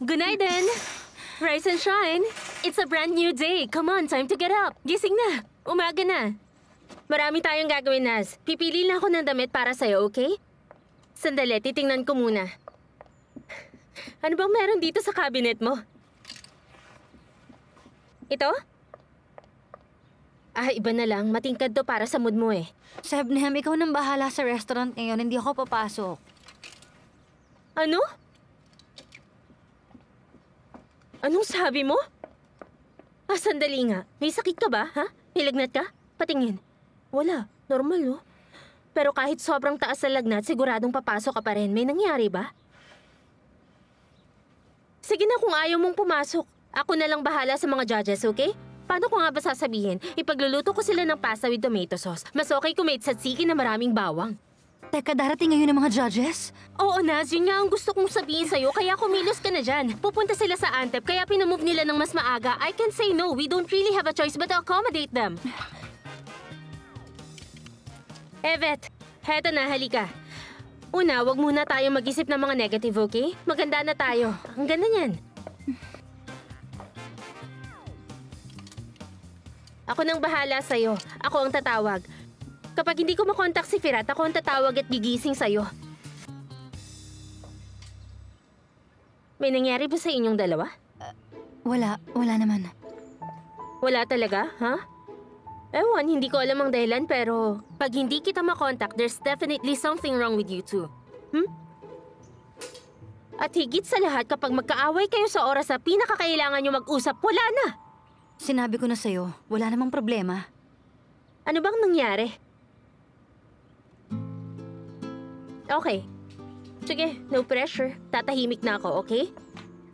Günaydın. Rise and shine. It's a brand new day. Come on, time to get up. Gising na. Umaga na. Marami tayong gagawin, Naz. Pipili lang ako ng damit para sa'yo, okay? Sandali, titingnan ko muna. Ano bang meron dito sa cabinet mo? Ito? Iba na lang. Matingkad to para sa mood mo eh. Sebnem, ikaw nang bahala sa restaurant ngayon. Hindi ako papasok. Ano? Anong sabi mo? Sandali nga. May sakit ka ba, ha? May lagnat ka? Patingin. Wala. Normal, no? Pero kahit sobrang taas na lagnat, siguradong papasok ka pa rin. May nangyari ba? Sige na kung ayaw mong pumasok. Ako na lang bahala sa mga judges, okay? Paano ko nga ba sasabihin? Ipagluluto ko sila ng pasta with tomato sauce. Mas okay kung may tzatziki na maraming bawang. Teka, darating ngayon ang mga judges? Oo, Naz. Yun nga ang gusto kong sabihin sa'yo, kaya kumilos ka na dyan. Pupunta sila sa Antep, kaya pinamove nila ng mas maaga. I can say no. We don't really have a choice but to accommodate them. Evet, heto na, halika. Una, wag muna tayong mag-isip ng mga negative, okay? Maganda na tayo. Ang ganda niyan. Ako nang bahala sa'yo. Ako ang tatawag. Kapag hindi ko makontak si Firat, ako ang tatawag at gigising sa'yo. May nangyari ba sa inyong dalawa? Wala naman. Wala talaga, ha? Ewan, hindi ko alam ang dahilan pero pag hindi kita makontak, there's definitely something wrong with you two. At higit sa lahat, kapag magkaaway kayo sa oras na pinakakailangan nyo mag-usap, wala na! Sinabi ko na sa'yo, wala namang problema. Ano bang nangyari? Okay. Sige, no pressure. Tatahimik na ako, okay?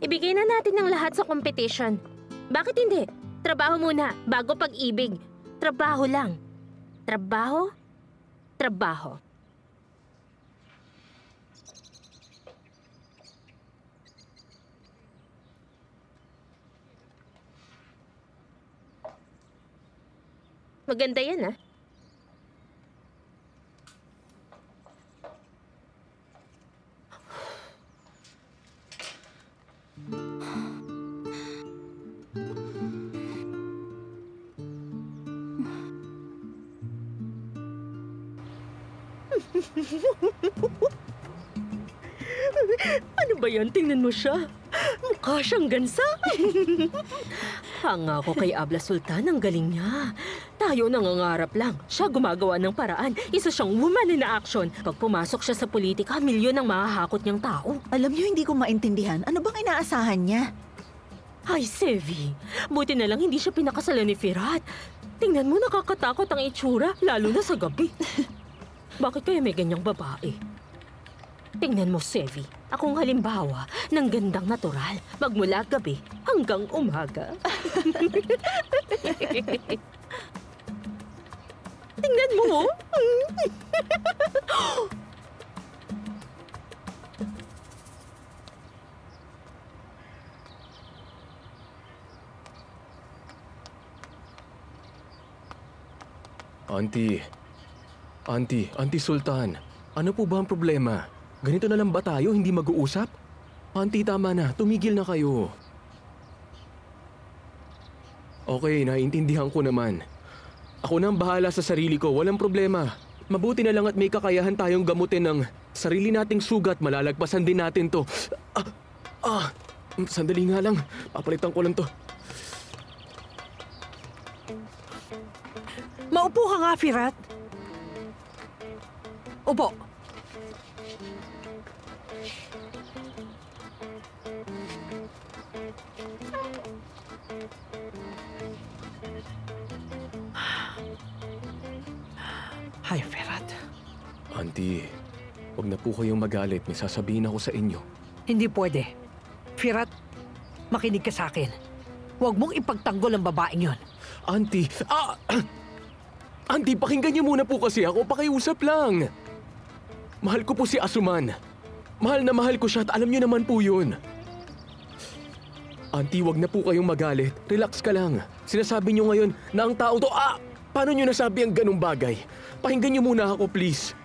Ibigay na natin ang lahat sa competition. Bakit hindi? Trabaho muna, bago pag-ibig. Trabaho lang. Trabaho? Trabaho. Maganda yan, ah. Ano ba yan? Tingnan mo siya. Mukha siyang gansa. Hanga ko kay Abla Sultan. Ang galing niya. Tayo nangangarap lang. Siya gumagawa ng paraan. Isa siyang woman in action. Pag pumasok siya sa politika, milyon ang mahahakot niyang tao. Alam niyo, hindi ko maintindihan. Ano bang inaasahan niya? Ay, Sevi. Buti na lang hindi siya pinakasalan ni Firat. Tingnan mo, nakakatakot ang itsura, lalo na sa gabi. Bakit kaya may ganyang babae? Tingnan mo, Sevi. Akong halimbawa ng gandang natural. Magmula gabi hanggang umaga. Tingnan mo. Auntie Sultan, ano po ba ang problema? Ganito na lang ba tayo, hindi mag-uusap? Auntie, tama na. Tumigil na kayo. Okay, naiintindihan ko naman. Ako na ang bahala sa sarili ko, walang problema. Mabuti na lang at may kakayahan tayong gamutin ng sarili nating sugat. Malalagpasan din natin to. Sandali nga lang. Papalitan ko lang to. Maupo ka nga, Firat. Upo. Hi, Firat. Auntie, huwag na po kayong magalit. May sasabihin ako sa inyo. Hindi pwede. Firat, makinig ka sa akin. Huwag mong ipagtanggol ang babaeng yon. Auntie, Auntie, pakinggan niyo muna po kasi ako. Pakiusap lang. Mahal ko po si Asuman. Mahal na mahal ko siya at alam niyo naman po yun. Auntie, wag na po kayong magalit. Relax ka lang. Sinasabi niyo ngayon na ang tao to... Paano niyo nasabi ang ganung bagay? Pakinggan niyo muna ako, please.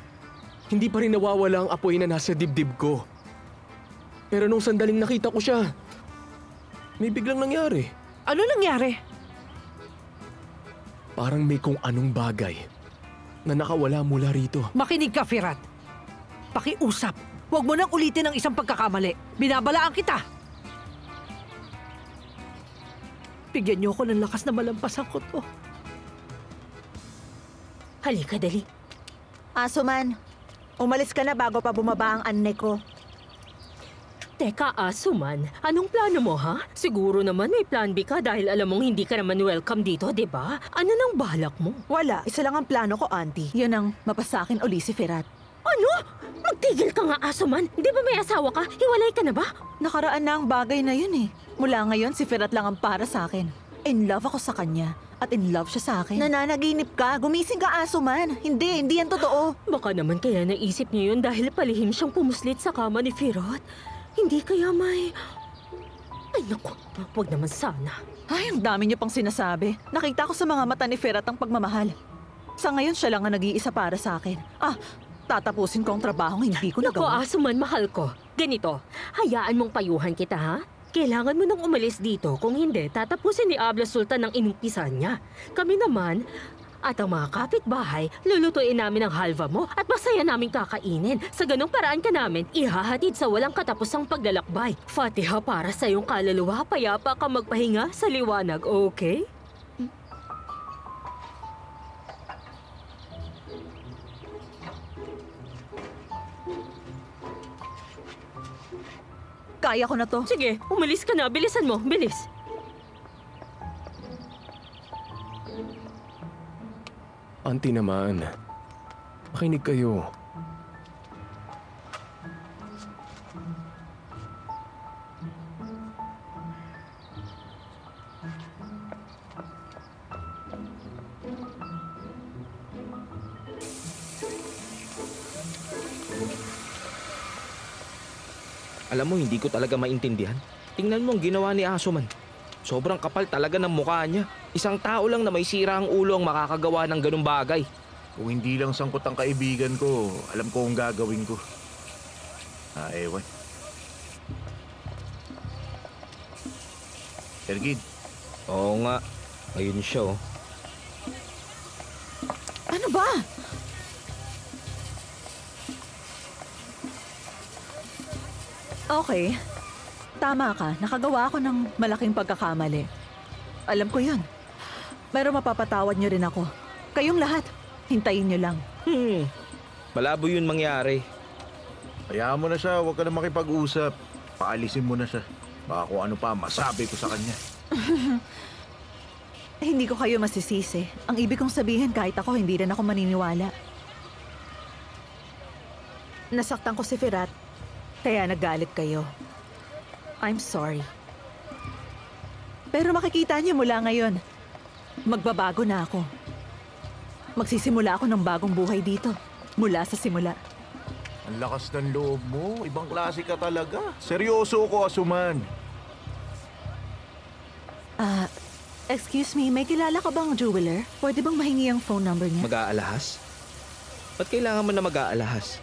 Hindi pa rin nawawala ang apoy na nasa dibdib ko. Pero nung sandaling nakita ko siya, may biglang nangyari. Ano nangyari? Parang may kung anong bagay na nakawala mula rito. Makinig ka, Firat. Pakiusap. Huwag mo nang ulitin ang isang pagkakamali. Binabalaan kita. Bigyan niyo ako ng lakas na malampasan ko to. Halika, dali. Asuman, umalis ka na bago pa bumaba ang anne ko. Teka, Asuman, anong plano mo, ha? Siguro naman may plan B ka dahil alam mong hindi ka naman welcome dito, di ba? Ano nang balak mo? Wala, isa lang ang plano ko, auntie. Yun ang mapasakin uli si Firat. Ano? Magtigil ka nga, Asuman. Di ba may asawa ka? Hiwalay ka na ba? Nakaraan na ang bagay na yun eh. Mula ngayon, si Firat lang ang para sa akin. In love ako sa kanya. At in love siya sa akin. Nananaginip ka. Gumising ka, Asuman. Hindi yan totoo. Baka naman kaya naisip niya yun dahil palihim siyang pumuslit sa kama ni Firot. Hindi kaya may... Ay naku, wag naman sana. Ay, ang dami niyo pang sinasabi. Nakita ko sa mga mata ni Firat ang pagmamahal. Sa ngayon, siya lang ang nag-iisa para sa akin. Tatapusin ko ang trabahong hindi ko Naku, nagawa. Asuman, mahal ko. Ganito, hayaan mong payuhan kita, ha? Kailangan mo nang umalis dito. Kung hindi, tatapusin ni Abla Sultan ang inumpisan niya. Kami naman, at ang mga kapitbahay, lulutuin namin ang halva mo at masaya namin kakainin. Sa ganong paraan ka namin, ihahatid sa walang katapusang paglalakbay. Fatiha para sa iyong kaluluwa, payapa ka magpahinga sa liwanag, okay? Kaya ko na to. Sige, umalis ka na. Bilisan mo, bilis. Auntie naman, makinig kayo. Alam mo, hindi ko talaga maintindihan. Tingnan mo ang ginawa ni Asuman. Sobrang kapal talaga ng mukha niya. Isang tao lang na may sira ang ulo ang makakagawa ng ganung bagay. Kung hindi lang sangkot ang kaibigan ko, alam ko kung gagawin ko. Ewan. Ergid, Oo nga. Ayun siya, oh. Ano ba? Okay. Tama ka. Nakagawa ako ng malaking pagkakamali. Alam ko yun. Pero mapapatawad niyo rin ako. Kayong lahat, hintayin niyo lang. Malabo yun mangyari. hayaan mo na siya, huwag ka na makipag-usap. Paalisin mo na siya. Baka kung ano pa, masabi ko sa kanya. Hindi ko kayo masisisi. Ang ibig kong sabihin, kahit ako, hindi rin ako maniniwala. Nasaktan ko si Firat, kaya naggalit kayo. I'm sorry. Pero makikita niyo mula ngayon, magbabago na ako. Magsisimula ako ng bagong buhay dito, mula sa simula. Ang lakas ng loob mo. Ibang klase ka talaga. Seryoso ko, Asuman. Excuse me, may kilala ka bang jeweler? Pwede bang mahingi ang phone number niya? Mag-aalahas? Ba't kailangan mo na mag-aalahas?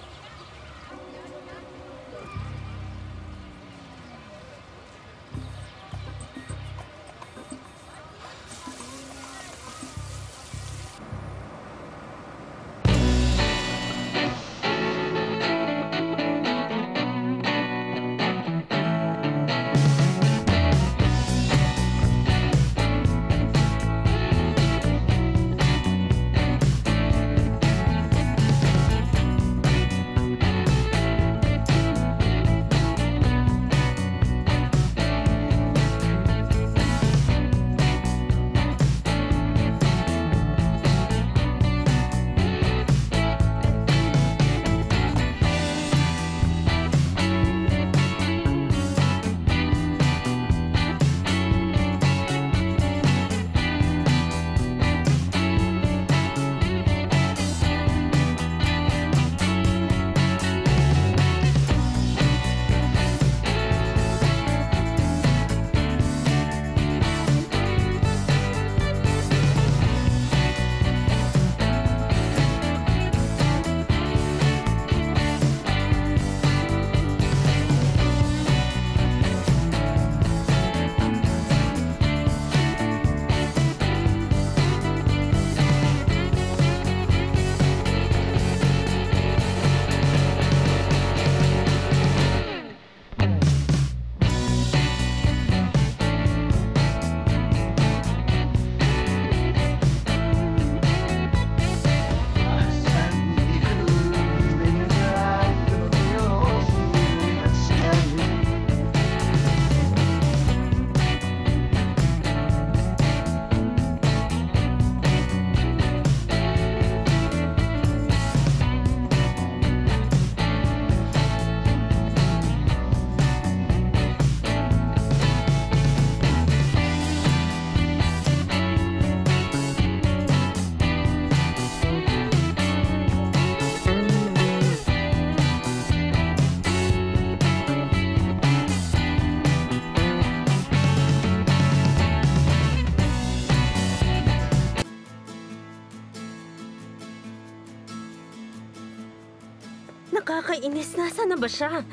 Nakakainis. Nasaan na ba siya?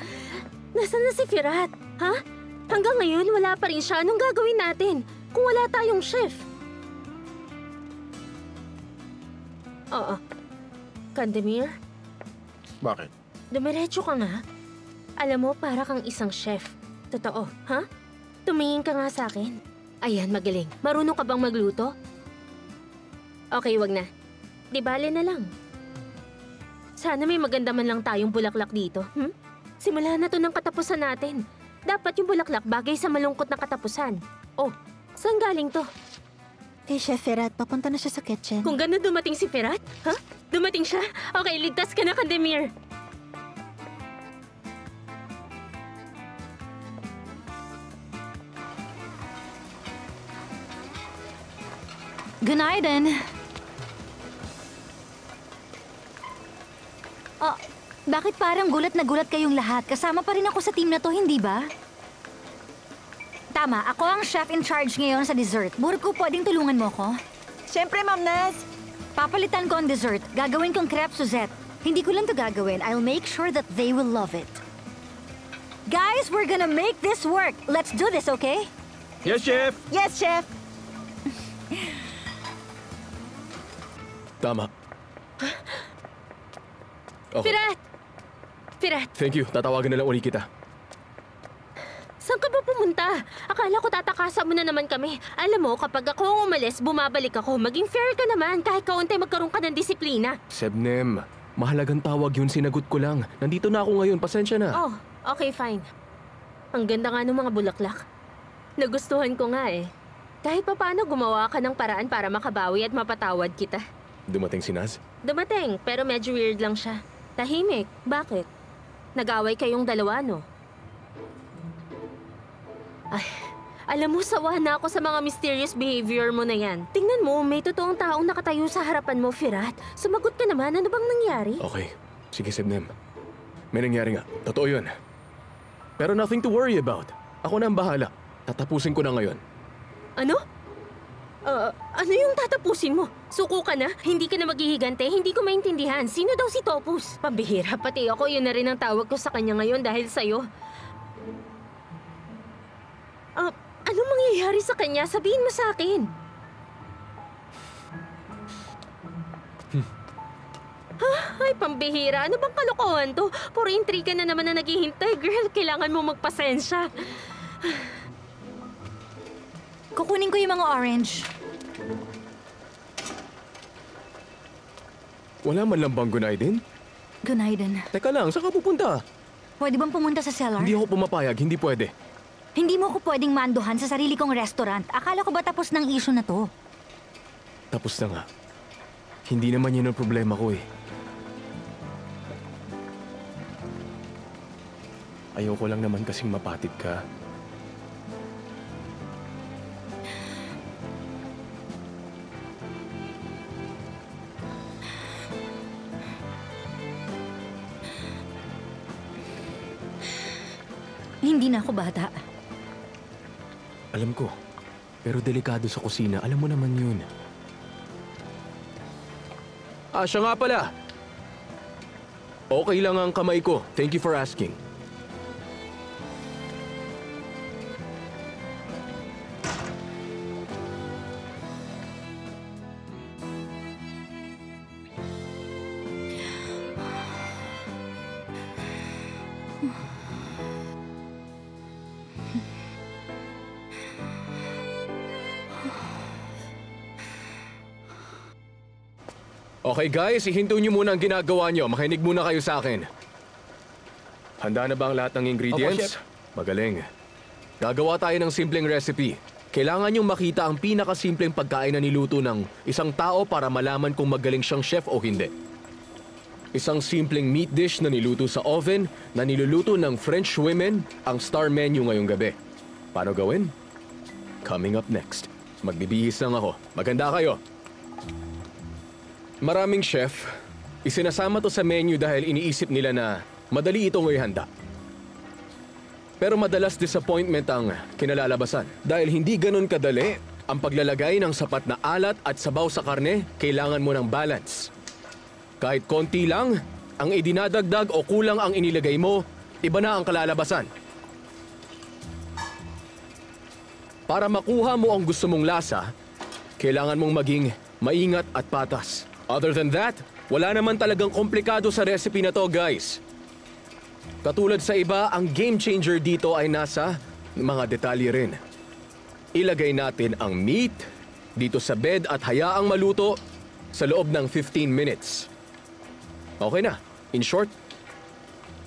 Nasaan na si Firat? Ha? Hanggang ngayon, wala pa rin siya. Anong gagawin natin kung wala tayong chef? Oo. Candemir, Bakit? dumiretso ka nga. Alam mo, para kang isang chef. Totoo, ha? Tumingin ka nga sa akin. Ayan, magaling. Marunong ka bang magluto? Okay, wag na. Di bale na lang. Sana may maganda man lang tayong bulaklak dito, Simula na to ng katapusan natin. Dapat yung bulaklak bagay sa malungkot na katapusan. Oh, saan galing to? Kay Chef Firat, papunta na siya sa kitchen. Kung gano'n dumating si Firat? Ha? Dumating siya? Okay, ligtas ka na, Candemir. Gunaiden. Oh, bakit parang gulat na gulat kayong lahat? Kasama pa rin ako sa team na to, hindi ba? Tama, ako ang chef in charge ngayon sa dessert. Burko, pwedeng tulungan mo ko? Siyempre, Ma'am Naz. Papalitan ko ang dessert. Gagawin kong crepe Suzette. Hindi ko lang to gagawin. I'll make sure that they will love it. Guys, we're gonna make this work. Let's do this, okay? Yes, Chef! Yes, Chef. Tama. Okay. Firat! Firat, Thank you. Tatawagan na lang ulit kita. saan ka ba pumunta? Akala ko tatakasan mo na naman kami. Alam mo, kapag ako ang umalis, bumabalik ako. Maging fair ka naman kahit kaunti magkaroon ka ng disiplina. Sebnem, mahalagang tawag yun. Sinagot ko lang. Nandito na ako ngayon. Pasensya na. Oh, okay, fine. Ang ganda nga ng mga bulaklak. Nagustuhan ko nga eh. Kahit papaano gumawa ka ng paraan para makabawi at mapatawad kita. Dumating si Naz? Dumating, pero medyo weird lang siya. Tahimik. Bakit? Nag-away kayong dalawa, no? Ay, alam mo, sawa na ako sa mga mysterious behavior mo na yan. Tingnan mo, may totoong taong nakatayo sa harapan mo, Firat. Sumagot ka naman, ano bang nangyari? Okay. Sige, Sebnem. May nangyari nga. Totoo yun. Pero nothing to worry about. Ako na ang bahala. Tatapusin ko na ngayon. Ano? Ano yung tatapusin mo? Suko ka na? Hindi ka na maghihigante? Hindi ko maintindihan. Sino daw si Topus? Pambihira, pati ako, yun na rin ang tawag ko sa kanya ngayon dahil sa'yo. Anong mangyayari sa kanya? Sabihin mo sa akin. Ay, pambihira. Ano bang kalokohan to? Puro intriga na naman na naghihintay. Girl, kailangan mo magpasensya. Kukunin ko yung mga orange. Wala man lang bang Gunaiden? Gunaiden. Teka lang, saan ka pupunta? Pwede bang pumunta sa cellar? Hindi ako pumapayag, hindi pwede. Hindi mo ko pwedeng manduhan sa sarili kong restaurant. Akala ko ba tapos ng issue na to? Tapos na nga. Hindi naman yun ang problema ko eh. Ayoko lang naman kasing mapatid ka. Hindi na ako bata. Alam ko. Pero delikado sa kusina. Alam mo naman yun. Siya nga pala. Okay lang ang kamay ko. Thank you for asking. Okay guys, ihinto niyo muna ang ginagawa niyo. Makinig muna kayo sa akin. Handa na ba ang lahat ng ingredients? Magaling. Gagawa tayo ng simpleng recipe. Kailangan niyong makita ang pinakasimpleng pagkain na niluto ng isang tao para malaman kung magaling siyang chef o hindi. Isang simpleng meat dish na niluto sa oven na niluluto ng French women ang star menu ngayong gabi. Paano gawin? Coming up next. Magbibihis lang ako. Maganda kayo. Maraming chef, isinasama to sa menu dahil iniisip nila na madali itong ihanda. Pero madalas disappointment ang kinalalabasan. Dahil hindi ganun kadali, ang paglalagay ng sapat na alat at sabaw sa karne, kailangan mo ng balance. Kahit konti lang, ang idinadagdag o kulang ang inilagay mo, iba na ang kalalabasan. Para makuha mo ang gusto mong lasa, kailangan mong maging maingat at patas. Other than that, wala naman talagang komplikado sa recipe na to, guys. Katulad sa iba, ang game changer dito ay nasa mga detalye rin. Ilagay natin ang meat dito sa bed at hayaang maluto sa loob ng 15 minutes. Okay na. In short,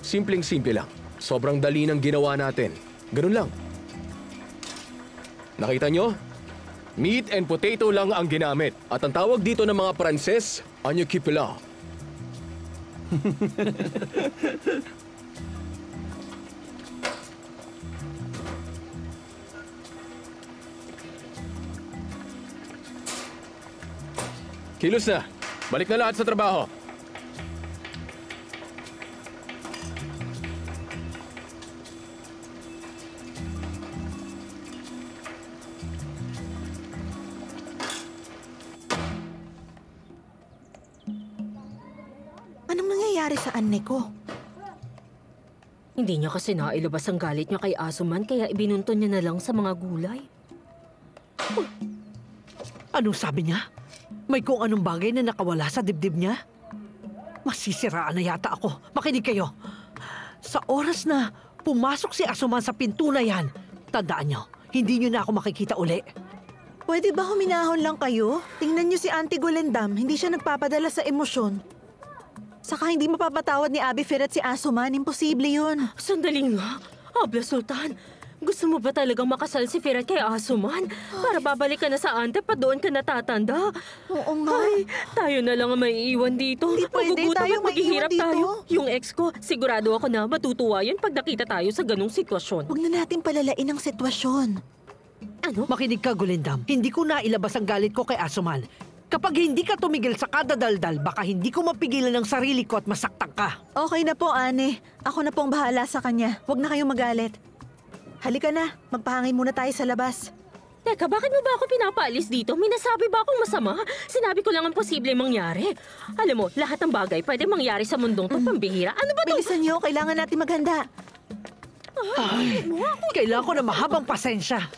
simpleng-simple lang. Sobrang dali ng ginawa natin. Ganun lang. Nakita nyo? Meat and potato lang ang ginamit. At ang tawag dito ng mga Pranses, agneau qui pela. Kilos na. Balik na lahat sa trabaho. Anong nangyayari sa ane ko? Hindi niya kasi nailabas ang galit niya kay Asuman kaya ibinunton niya na lang sa mga gulay. Anong sabi niya? May kung anong bagay na nakawala sa dibdib niya? Masisiraan na yata ako. Makinig kayo. Sa oras na pumasok si Asuman sa pinto na yan, tandaan niyo, hindi niyo na ako makikita uli. Pwede ba huminahon lang kayo? Tingnan niyo si Auntie Golendam, hindi siya nagpapadala sa emosyon. Saka hindi mapapatawad ni Abi Firat si Asuman, imposible yun. Sandali nga. Abla Sultan, gusto mo ba talagang makasal si Firat kay Asuman? Para babalik ka na sa Antep pa doon ka natatanda? Oo nga. Ay, tayo na lang ang maiiwan dito. Hindi pwede, Magugutom tayo at maghihirap maiiwan dito. tayo. Yung ex ko, sigurado ako na matutuwa yun pag nakita tayo sa ganong sitwasyon. Huwag na natin palalain ang sitwasyon. Ano? Makinig ka, Gulendam. Hindi ko nailabas ang galit ko kay Asuman. Kapag hindi ka tumigil sa kadadaldal, baka hindi ko mapigilan ang sarili ko at masaktan ka. Okay na po, Ane. Ako na pong bahala sa kanya. Huwag na kayong magalit. Halika na, magpahangin muna tayo sa labas. Teka, bakit mo ba ako pinapaalis dito? May nasabi ba akong masama? Sinabi ko lang ang posible mangyari. Alam mo, lahat ng bagay pwede mangyari sa mundong to, pambihira. Ano ba to? Bilisan niyo, kailangan natin maghanda. Kailangan ko na mahabang pasensya.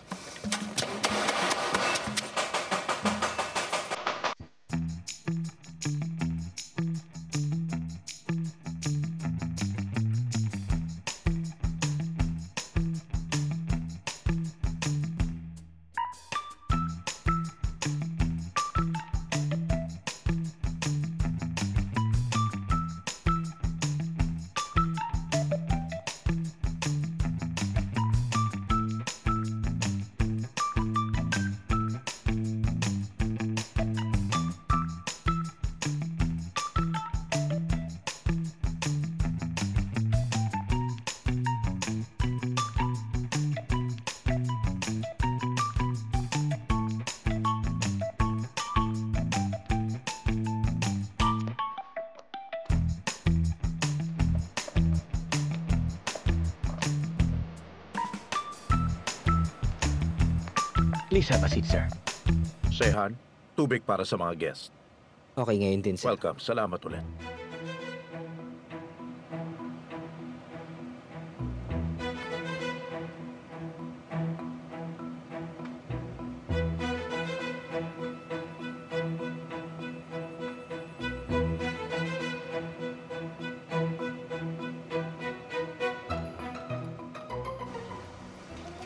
Please have a seat, sir. Sehan, tubig para sa mga guest. Okay, ngayon din, sir. Welcome. Salamat ulit.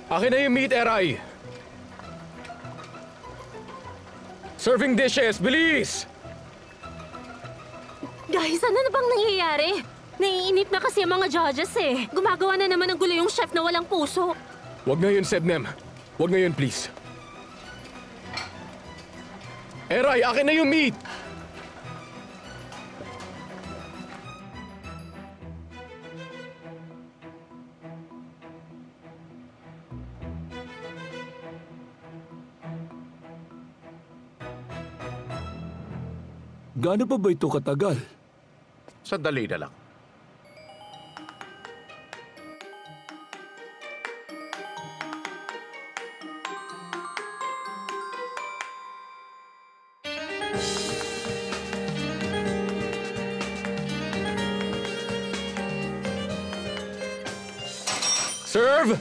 Akin na yung meat, Eray! Serving dishes, bilis! Guys, ano na bang nangyayari? Naiinip na kasi ang mga judges eh. Gumagawa na naman ng gulo yung chef na walang puso. Huwag ngayon, Sebnem. Huwag ngayon, please. Eray, akin na yung meat! Gaano pa ba ito katagal? Sandali na lang. Serve!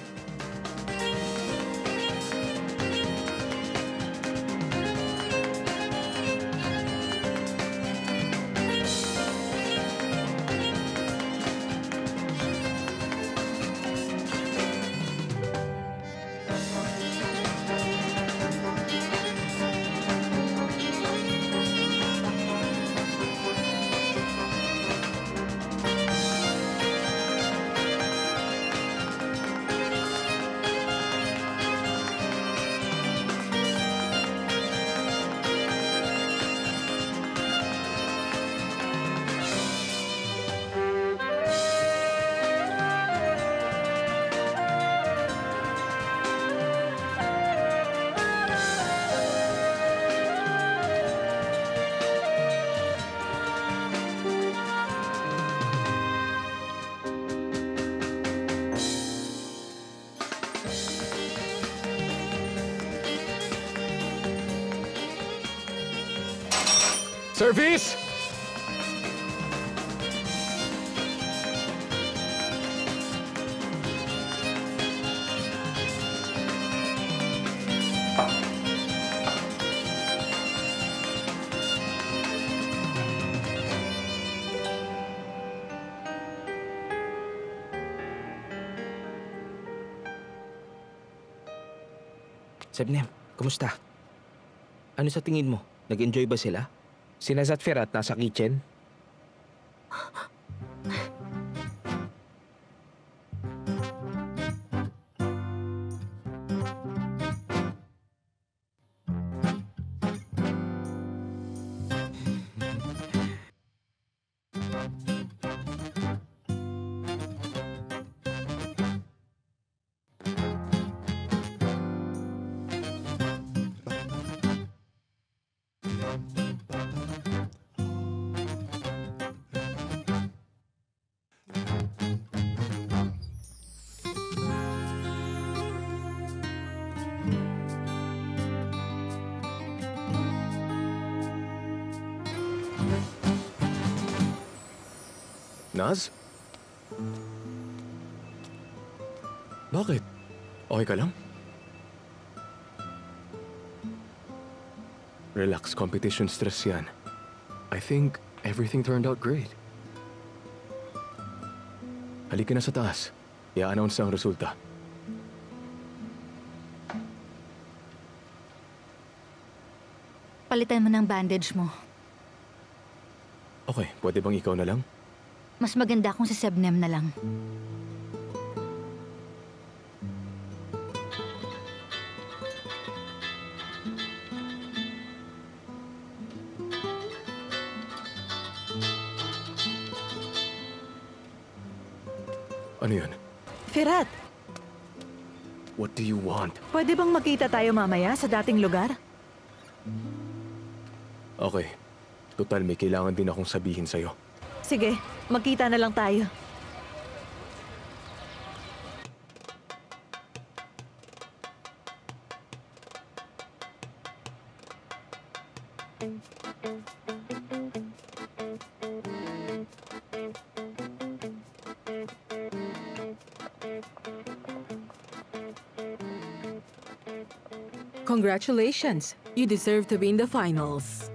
Service! Sebnem, kumusta? Ano sa tingin mo? Nag-enjoy ba sila? Sina Zat Firat nasa kitchen? Naz? Bakit? Okay ka lang? Relax, competition stress yan. I think everything turned out great. Halika na sa taas. I-announce ang resulta. Palitan mo ng bandage mo. Okay, pwede bang ikaw na lang? Mas maganda kung si Sebnem na lang. Ano yun? Firat, What do you want? pwede bang magkita tayo mamaya sa dating lugar? Okay. Total, may kailangan din akong sabihin sa'yo. Sige, magkita na lang tayo. Congratulations! You deserve to be in the finals.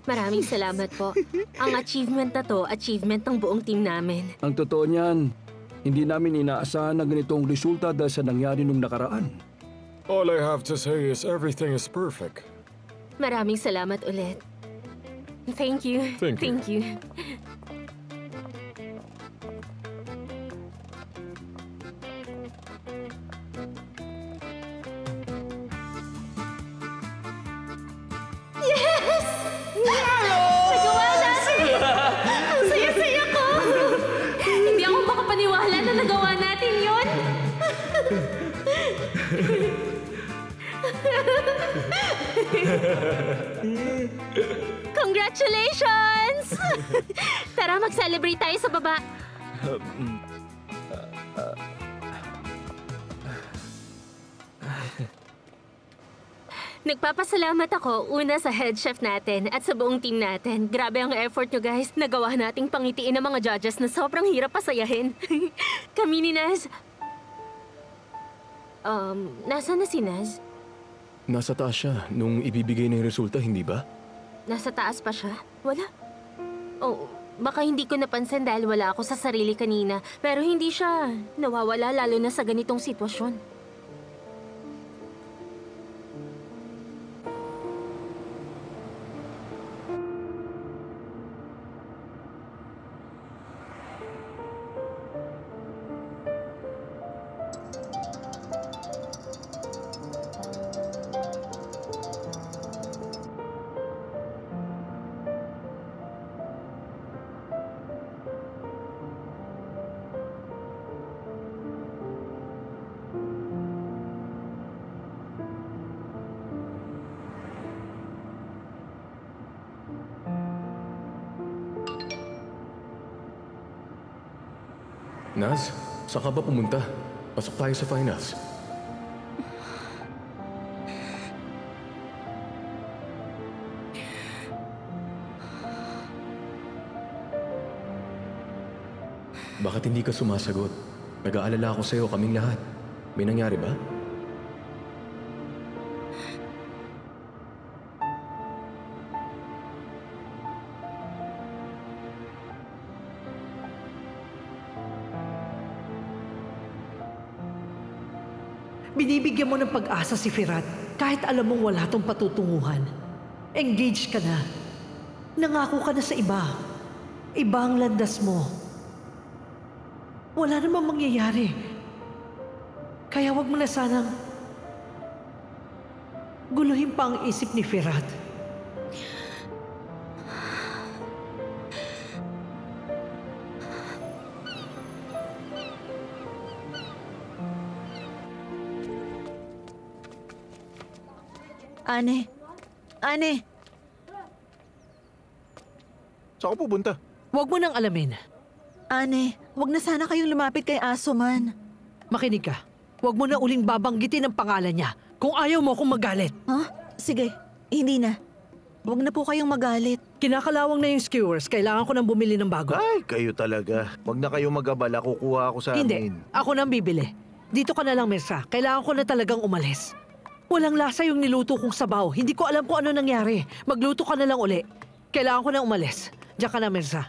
Maraming salamat po. Ang achievement na to, achievement ng buong team namin. Ang totoo niyan, hindi namin inaasahan na ganitong resulta dahil sa nangyari nung nakaraan. All I have to say is everything is perfect. Maraming salamat ulit. Thank you. Thank you. Thank you. Nagawa natin! Ang saya-saya ko! Hindi ako makapaniwala na nagawa natin yon. Congratulations! Tara, mag-celebrate tayo sa baba. Nagpapasalamat ako una sa head chef natin at sa buong team natin. Grabe ang effort nyo, guys. Nagawa nating pangitiin ang mga judges na sobrang hirap pasayahin. Kami ni Naz, Nasaan na si Naz? Nasa taas siya nung ibibigay na yung resulta, hindi ba? Nasa taas pa siya? Wala. Oh, baka hindi ko napansin dahil wala ako sa sarili kanina. Pero hindi siya nawawala lalo na sa ganitong sitwasyon. Naz, saan ka ba pumunta? Pasok tayo sa finals. Bakit hindi ka sumasagot? Nag-aalala ako sa'yo, kaming lahat. May nangyari ba? Binibigyan mo ng pag-asa si Firat kahit alam mong wala tong patutunguhan. Engage ka na. Nangako ka na sa iba. Iba ang landas mo. Wala namang mangyayari. Kaya wag mo na sanang guluhin pa ang isip ni Firat. Ane. Saan ka pupunta? Huwag mo nang alamin. Ane, wag na sana kayong lumapit kay Asuman. Makinig ka. Huwag mo na uling babanggitin ang pangalan niya kung ayaw mo akong magalit. Ha? Sige, hindi na. Wag na po kayong magalit. Kinakalawang na yung skewers. Kailangan ko nang bumili ng bago. Ay, kayo talaga. Wag na kayong mag-abala, kukuha ako sa Hindi. amin. Ako nang bibili. Dito ka na lang, Mirza. Kailangan ko na talagang umalis. Walang lasa yung niluto kong sabaw. Hindi ko alam kung ano nangyari. Magluto ka na lang uli. Kailangan ko na umalis. Diyan ka na, Mirza.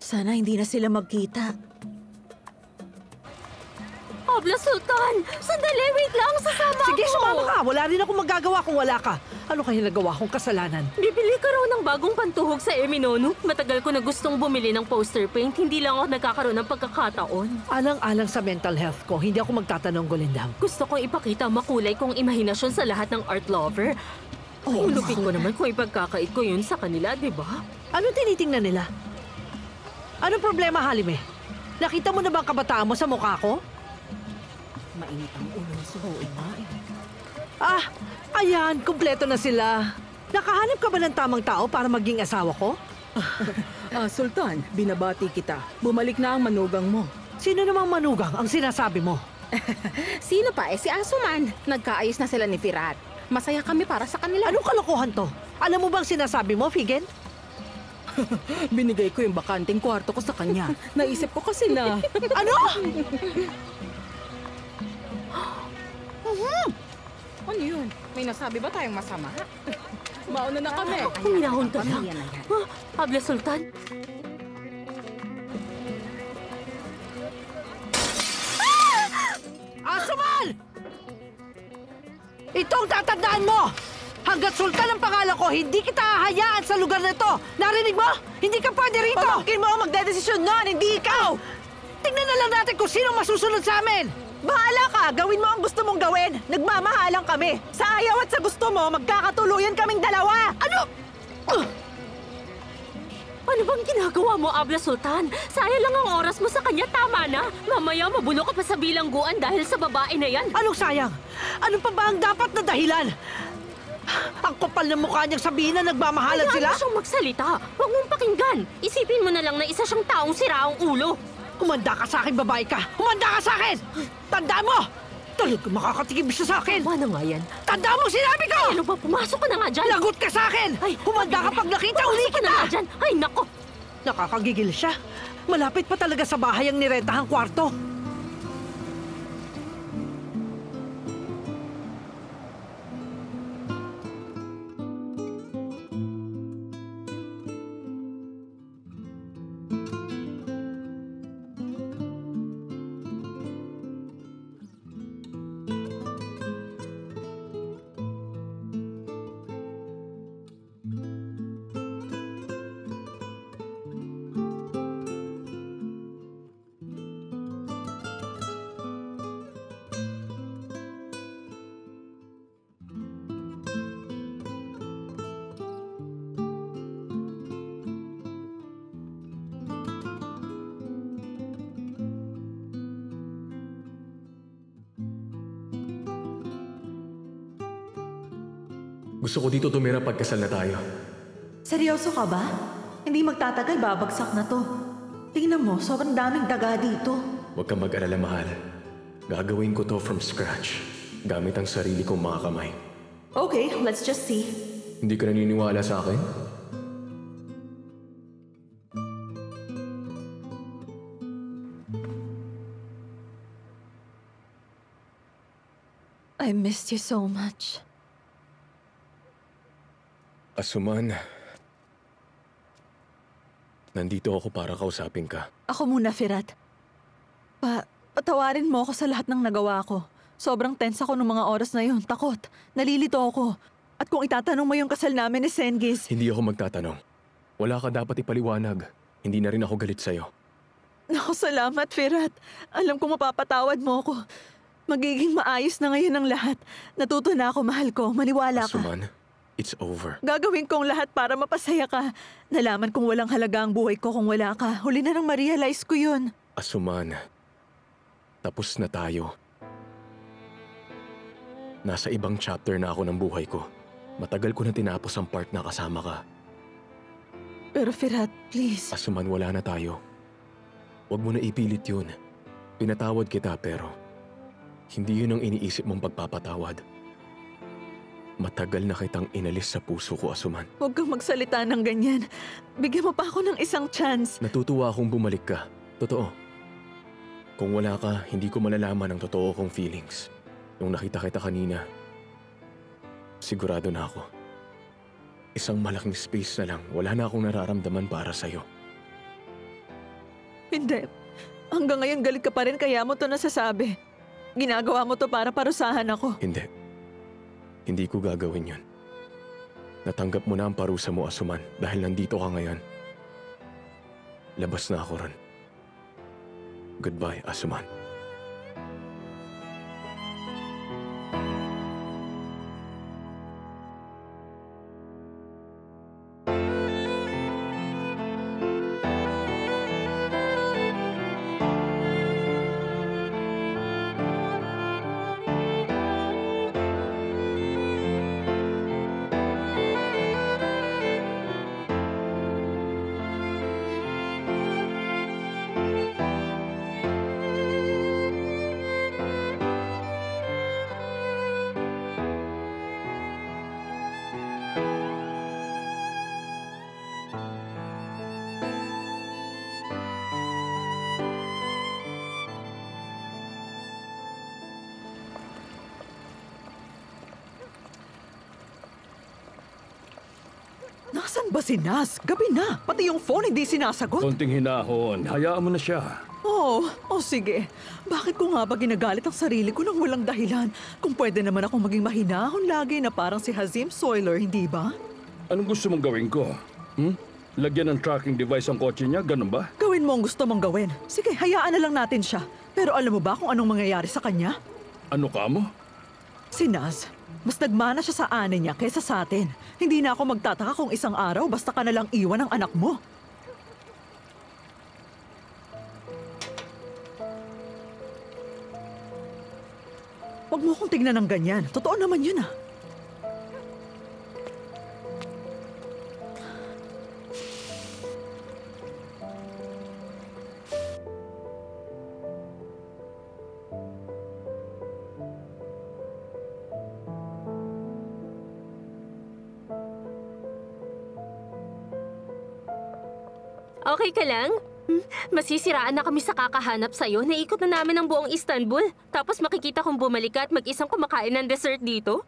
Sana hindi na sila magkita. Abla Sultan! Sandali, wait lang! Sasama Sige, ako! sumama ka. Wala rin akong magagawa kung wala ka. Ano kaya nagawa kong kasalanan? Bibili ka raw ng bagong pantuhog sa Eminonu. Matagal ko na gustong bumili ng poster paint. Hindi lang ako nagkakaroon ng pagkakataon. Alang-alang sa mental health ko, hindi ako magtatanong Gulindang. Gusto kong ipakita ang makulay kong imahinasyon sa lahat ng art lover. Ulupin ko naman kung ipagkakait ko yun sa kanila, di ba? Ano tinitingnan nila? Anong problema, Halime? Nakita mo na ba ang kabataan mo sa mukha ko? Mainit ang ulo ni Suhoy na eh. Ah, ayan, kumpleto na sila. Nakahanap ka ba ng tamang tao para maging asawa ko? Sultan, binabati kita. Bumalik na ang manugang mo. Sino namang manugang ang sinasabi mo? Sino pa? Si Asuman. Nagkaayos na sila ni Firat. Masaya kami para sa kanila. Anong kalokohan to? Alam mo bang sinasabi mo, Figen? Binigay ko yung bakanting kwarto ko sa kanya. Naisip ko kasi na... Ano? Ano yun? May nasabi ba tayong masama? Mauna na kami. Huminahon ka lang. Abla Sultan? Asuman! Ito ang tatandaan mo! Hanggat Sultan ang pangalan ko, hindi kita hahayaan sa lugar na ito! Narinig mo? Hindi ka pwede rito! Pamangkin mo ang magdedesisyon nun, hindi ikaw! Tingnan na lang natin kung sino masusunod sa amin! Bahala ka! Gawin mo ang gusto mong gawin! Nagmamahalan kami! Sa ayaw at sa gusto mo, magkakatuluyan kaming dalawa! Ano? Ano bang ginagawa mo, Abla Sultan? Sayang lang ang oras mo sa kanya, tama na. Mamaya mabulo ka pa sa bilangguan dahil sa babae na yan. Anong sayang? Ano pa ba ang dapat na dahilan? Ang kapal ng mukha niyang sabihin na nagmamahalan sila? Hayaan mo siyang magsalita. Huwag mong pakinggan. Isipin mo na lang na isa siyang taong sira ang ulo. Humanda ka sa akin, babae ka! Humanda ka sa akin! Tandaan mo! Talagang makakatigib siya sa akin! Tama na nga yan. Tandaan mo sinabi ko! Ano ba? Pumasok ka na nga dyan. Lagot ka sa akin! Humanda ka pag nakita uli Pumasok ka na kita! nga dyan. Ay, nako. Nakakagigil siya. Malapit pa talaga sa bahay ang nirentahang kwarto. Gusto ko dito tumira pagkasal na tayo. Seryoso ka ba? Hindi magtatagal, babagsak na to. Tingnan mo, sobrang daming daga dito. Huwag kang mag-alala, mahal. Gagawin ko to from scratch. Gamit ang sarili kong mga kamay. Okay, let's just see. Hindi ka naniniwala sa akin? I missed you so much. Asuman, nandito ako para kausapin ka. Ako muna, Firat. Patawarin mo ako sa lahat ng nagawa ko. Sobrang tense ako ng mga oras na yun. Takot. Nalilito ako. At kung itatanong mo yung kasal namin ni Sengiz... Hindi ako magtatanong. Wala ka dapat ipaliwanag. Hindi na rin ako galit sa'yo. Naku, salamat, Firat. Alam ko mapapatawad mo ako. Magiging maayos na ngayon ang lahat. Natuto na ako, mahal ko. Maniwala ka. Asuman, it's over. Gagawin kong lahat para mapasaya ka. Nalaman kong walang halaga ang buhay ko kung wala ka. Huli na nang ma-realize ko yun. Asuman, tapos na tayo. Nasa ibang chapter na ako ng buhay ko. Matagal ko na tinapos ang part na kasama ka. Pero Firat, please. Asuman, wala na tayo. Huwag mo na ipilit yun. Pinatawad kita pero hindi yun ang iniisip mong pagpapatawad. Matagal na kitang inalis sa puso ko, Asuman. Huwag kang magsalita ng ganyan. Bigyan mo pa ako ng isang chance. Natutuwa akong bumalik ka. Totoo. Kung wala ka, hindi ko malalaman ang totoo kong feelings. Nung nakita kita kanina, sigurado na ako. Isang malaking space na lang, wala na akong nararamdaman para sa'yo. Hindi. Hanggang ngayon galit ka pa rin kaya mo to nasasabi. Ginagawa mo to para parusahan ako. Hindi. Hindi ko gagawin yun. Natanggap mo na ang parusa mo, Asuman, dahil nandito ka ngayon. Labas na ako ron. Goodbye, Asuman. Nasaan ba si Naz? Gabi na. Pati yung phone hindi sinasagot. Konting hinahon. Hayaan mo na siya. Sige. Bakit ko nga ba ginagalit ang sarili ko nang walang dahilan? Kung pwede naman akong maging mahinahon lagi na parang si Hazim Soiler, hindi ba? Anong gusto mong gawin ko? Lagyan ng tracking device ang kotse niya, ganun ba? Gawin mo ang gusto mong gawin. Sige, hayaan na lang natin siya. Pero alam mo ba kung anong mangyayari sa kanya? Ano ka mo? Si Naz, mas nagmana siya sa ane niya kaysa sa atin. Hindi na ako magtataka kung isang araw basta ka nalang iwan ang anak mo. Huwag mo akong tignan ng ganyan. Totoo naman yun ah. Okay ka lang? Masisiraan na kami sa kakahanap sa'yo. Naikot na namin ang buong Istanbul. Tapos makikita kong bumalik ka at mag-isang kumakain ng dessert dito?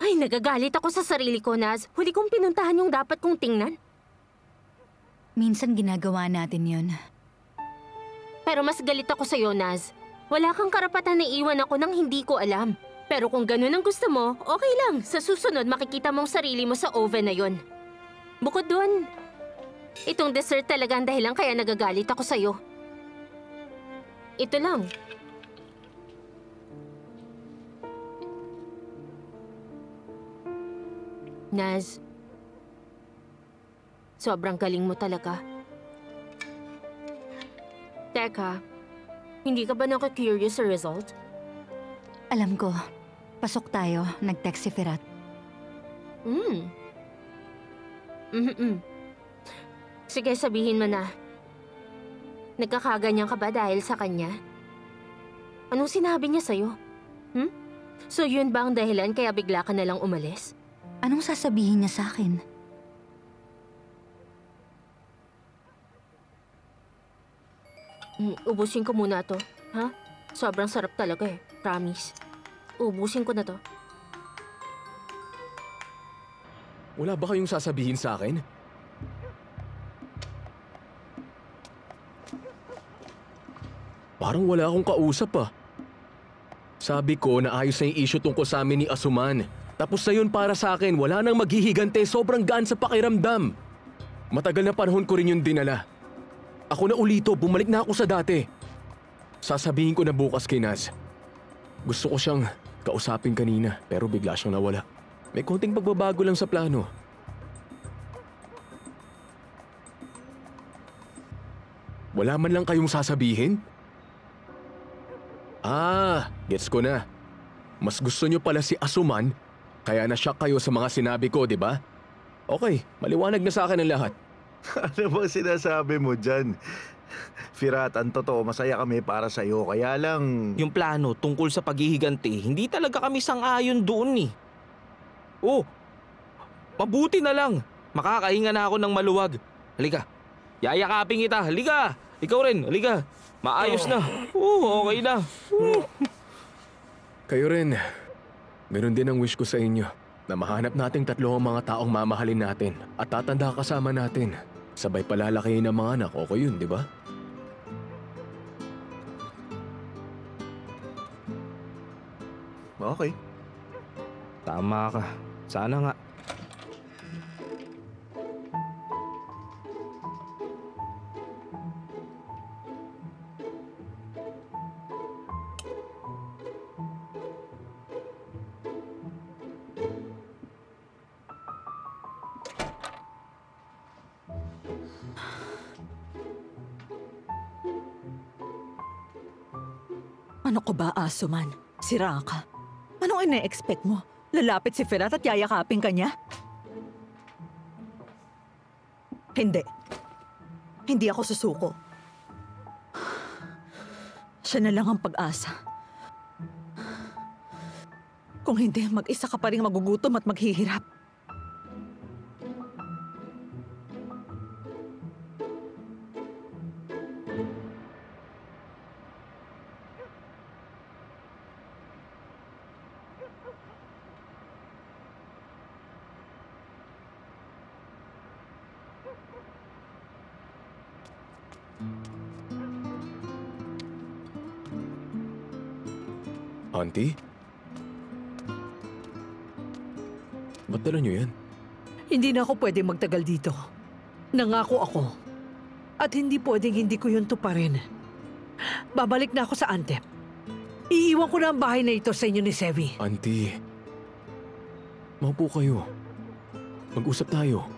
Ay, nagagalit ako sa sarili ko, Naz. Huli kong pinuntahan yung dapat kong tingnan. Minsan ginagawa natin yun. Pero mas galit ako sa'yo, Naz. Wala kang karapatan na iwan ako nang hindi ko alam. Pero kung ganun ang gusto mo, okay lang. Sa susunod, makikita mong sarili mo sa oven na yon. Bukod doon, itong dessert talaga ang dahilan kaya nagagalit ako sa'yo. Ito lang. Naz, sobrang galing mo talaga. Teka, hindi ka ba naka-curious sa result? Alam ko, Pasok tayo, nag-text si Firat. Sige, sabihin mo na. Nagkakaganyan ka ba dahil sa kanya? Anong sinabi niya sa'yo? So yun ba ang dahilan kaya bigla ka nalang umalis? Anong sasabihin niya sa akin? Ubusin ko muna to, ha? Sobrang sarap talaga eh, promise. Ubusin ko na to. Wala ba kayong sasabihin sa akin? Parang wala akong kausap ah. Sabi ko na ayos na yung issue tungkol sa amin ni Asuman. Tapos na yun para sa akin, wala nang maghihigante, sobrang gaan sa pakiramdam. Matagal na panahon ko rin yung dinala. Ako na ulito, bumalik na ako sa dati. Sasabihin ko na bukas kay Naz. Gusto ko siyang kausapin kanina, pero bigla siyang nawala. May konting pagbabago lang sa plano. Wala man lang kayong sasabihin? Gets ko na. Mas gusto niyo pala si Asuman, kaya na-shock kayo sa mga sinabi ko, di ba? Okay, maliwanag na sa akin ang lahat. Ano ba sinasabi mo dyan? Firat, ang totoo, masaya kami para sa'yo, kaya lang... Yung plano tungkol sa paghihiganti, hindi talaga kami sang-ayon doon eh. Oh, mabuti na lang. Makakahinga na ako ng maluwag. Halika, yayakapin kita. Halika, ikaw rin, halika. Maayos na. Okay na. Kayo rin. Meron din ang wish ko sa inyo na mahanap nating tatlo ang mga taong mamahalin natin at tatanda kasama natin. Sabay palalakihin ang mga anak. Okay yun, di ba? Okay. Tama ka. Sana nga. Ano ko ba, Asuman? Sira ka. Anong ine-expect mo? Lalapit si Firat at yayakapin ka niya? Hindi. Hindi ako susuko. Siya na lang ang pag-asa. Kung hindi, mag-isa ka pa rin magugutom at maghihirap. Auntie? Ba't dala niyo yan? Hindi na ako pwedeng magtagal dito. Nangako ako. At hindi pwedeng hindi ko yun tuparin. Babalik na ako sa Antep. Iiwan ko na ang bahay na ito sa inyo ni Sevi. Auntie, maupo kayo. Mag-usap tayo.